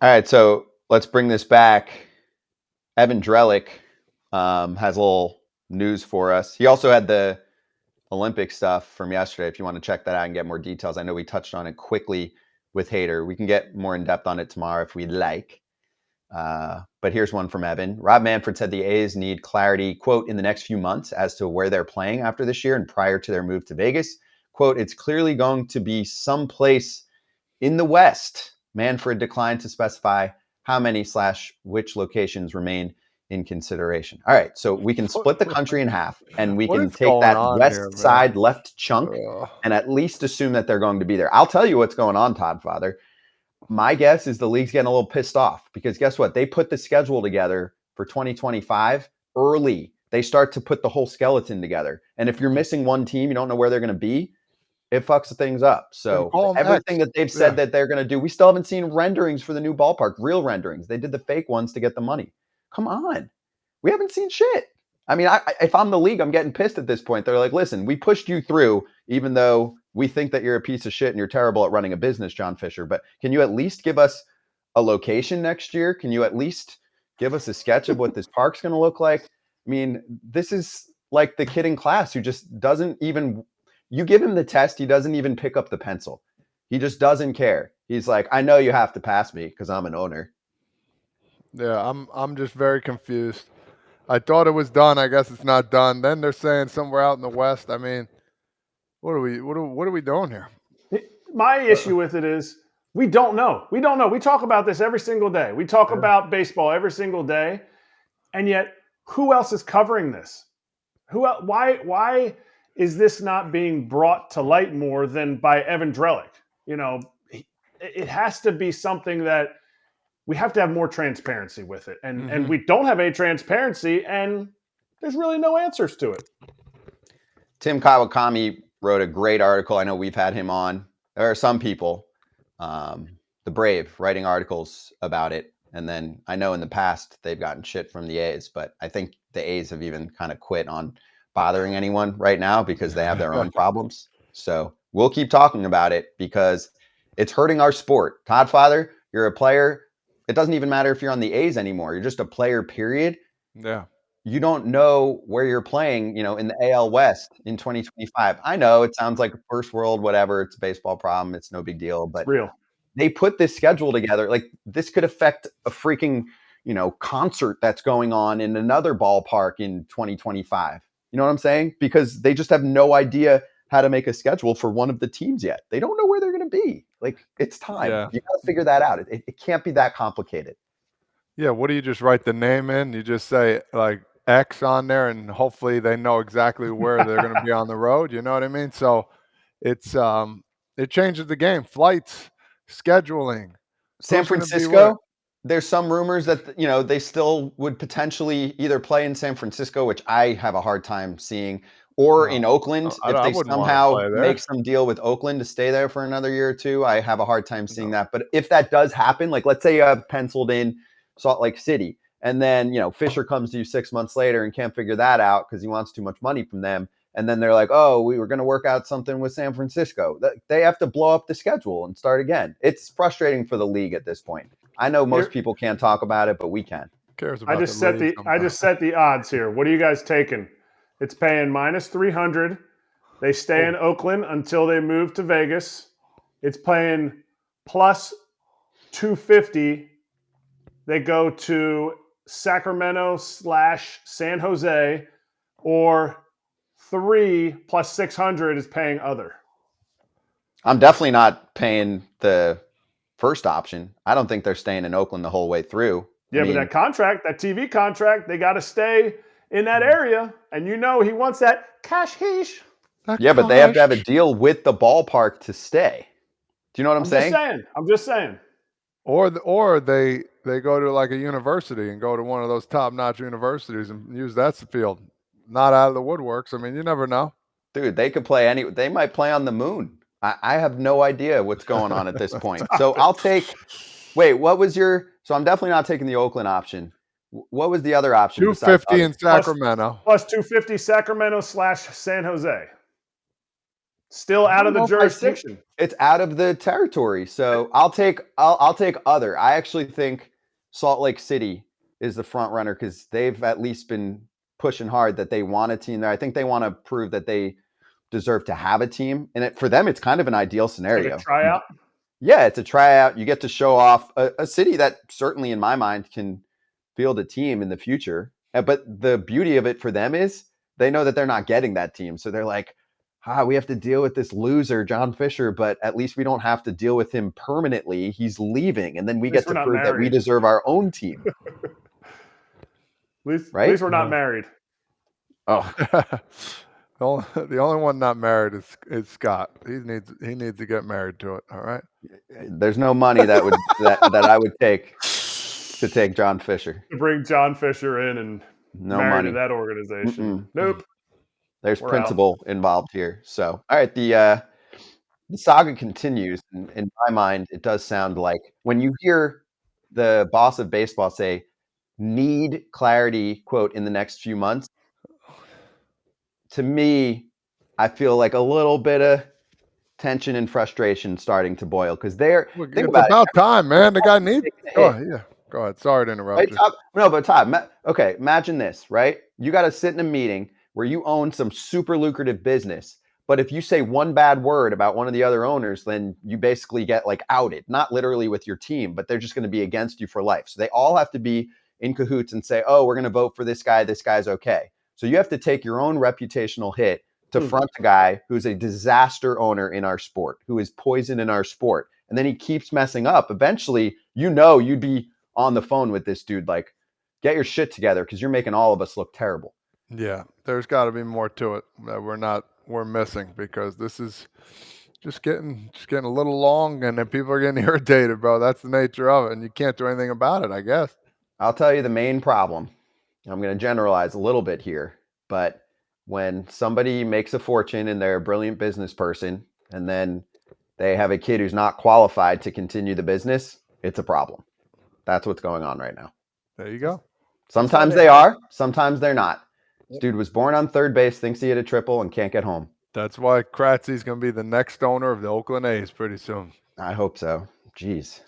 All right, so let's bring this back. Evan Drellick has a little news for us. He also had the Olympic stuff from yesterday. If you want to check that out and get more details, I know we touched on it quickly with Hader. We can get more in depth on it tomorrow if we like. But here's one from Evan. Rob Manfred said the A's need clarity, quote, in the next few months as to where they're playing after this year and prior to their move to Vegas. Quote, it's clearly going to be someplace in the West. Manfred declined to specify how many / which locations remain in consideration. All right, so we can split the country in half, and we What can is take going that on west here, man? side left chunk and at least assume that they're going to be there. I'll tell you what's going on, Todd Father. My guess is the league's getting a little pissed off because guess what? They put the schedule together for 2025 early. They start to put the whole skeleton together. And if you're missing one team, you don't know where they're going to be, it fucks things up. So everything that they've said that they're going to do, we still haven't seen renderings for the new ballpark, real renderings. They did the fake ones to get the money. Come on. We haven't seen shit. I mean, if I'm the league, I'm getting pissed at this point. They're like, listen, we pushed you through, even though we think that you're a piece of shit and you're terrible at running a business, John Fisher. But can you at least give us a location next year? Can you at least give us a sketch of what this park's going to look like? I mean, this is like the kid in class who just doesn't even, you give him the test, he doesn't even pick up the pencil. He just doesn't care. He's like, I know you have to pass me because I'm an owner. Yeah, I'm just very confused. I thought it was done. I guess it's not done. Then they're saying somewhere out in the West. I mean, what are we doing here? My issue with it is we don't know. We don't know. We talk about this every single day. We talk about baseball every single day, and yet who else is covering this? Why is this not being brought to light more than by Evan Drellick? You know, it has to be something that we have to have more transparency with it. And we don't have any transparency, and there's really no answers to it. Tim Kawakami wrote a great article. I know we've had him on. There are some people, the Brave, writing articles about it. And then I know in the past they've gotten shit from the A's, but I think the A's have even kind of quit on bothering anyone right now because they have their own problems. So we'll keep talking about it because it's hurting our sport. Todd Father, you're a player. It doesn't even matter if you're on the A's anymore. You're just a player, period. Yeah. You don't know where you're playing, in the AL West in 2025. I know it sounds like a first world, whatever. It's a baseball problem. It's no big deal. But it's real. They put this schedule together. Like this could affect a freaking, concert that's going on in another ballpark in 2025. You know what I'm saying? Because they just have no idea how to make a schedule for one of the teams yet. They don't know where they're going to be. Like it's time. Yeah. You got to figure that out. It can't be that complicated. Yeah. What do you just write the name in? You just say like X on there and hopefully they know exactly where they're going to be on the road. You know what I mean? So it's, it changes the game. Flights, scheduling. San Francisco, there's some rumors that, they still would potentially either play in San Francisco, which I have a hard time seeing, or in Oakland. If they somehow make some deal with Oakland to stay there for another year or two, I have a hard time seeing that. But if that does happen, like let's say you have penciled in Salt Lake City, and then, Fisher comes to you 6 months later and can't figure that out because he wants too much money from them. And then they're like, oh, we were going to work out something with San Francisco. They have to blow up the schedule and start again. It's frustrating for the league at this point. I know most people can't talk about it, but we can. I just set the odds here. What are you guys taking? It's paying -300. They stay in Oakland until they move to Vegas. It's paying +250. They go to Sacramento / San Jose, or 3 + 600 is paying other. I'm definitely not paying the first option. I don't think they're staying in Oakland the whole way through. Yeah, but that contract, that TV contract, they got to stay in that area. And he wants that cash heesh. Yeah, but they have to have a deal with the ballpark to stay. Do you know what I'm saying? I'm just saying. Or they go to like a university and go to one of those top-notch universities and use that field. Not out of the woodworks. I mean, you never know. Dude, they could play they might play on the moon. I have no idea what's going on at this point. So I'll take, what was so I'm definitely not taking the Oakland option. What was the other option? 250 in Sacramento. Plus 250 Sacramento / San Jose. Still I out don't of the know if I see- jurisdiction. It's out of the territory. So I'll take other. I actually think Salt Lake City is the front runner because they've at least been pushing hard that they want a team there. I think they want to prove that they deserve to have a team. And for them, it's kind of an ideal scenario. Like a tryout? Yeah, it's a tryout. You get to show off a city that certainly in my mind can field a team in the future. But the beauty of it for them is they know that they're not getting that team. So they're like, we have to deal with this loser, John Fisher, but at least we don't have to deal with him permanently. He's leaving. And then we get to prove that we deserve our own team. At least we're not married. Oh, the only one not married is Scott. He needs to get married to it. All right. There's no money that would that I would take to take John Fisher. To bring John Fisher in and marry to that organization. Nope. There's principle involved here. So, all right, the saga continues. And in my mind, it does sound like when you hear the boss of baseball say, "Need clarity," quote, "in the next few months." To me, I feel like a little bit of tension and frustration starting to boil because it's about time, man. The guy needs. Go ahead. Sorry to interrupt you. No, but Todd, okay, imagine this, right? You got to sit in a meeting where you own some super lucrative business, but if you say one bad word about one of the other owners, then you basically get like outed, not literally with your team, but they're just going to be against you for life. So they all have to be in cahoots and say, oh, we're going to vote for this guy. This guy's okay. So you have to take your own reputational hit to front a guy who's a disaster owner in our sport, who is poison in our sport. And then he keeps messing up. Eventually, you'd be on the phone with this dude, like, get your shit together because you're making all of us look terrible. Yeah, there's got to be more to it that we're missing because this is just getting a little long and then people are getting irritated, bro. That's the nature of it. And you can't do anything about it, I guess. I'll tell you the main problem. I'm going to generalize a little bit here, but when somebody makes a fortune and they're a brilliant business person and then they have a kid who's not qualified to continue the business, it's a problem. That's what's going on right now. There you go. Sometimes they are, sometimes they're not. This dude was born on third base, thinks he hit a triple and can't get home. That's why Kratzy's going to be the next owner of the Oakland A's pretty soon. I hope so. Jeez.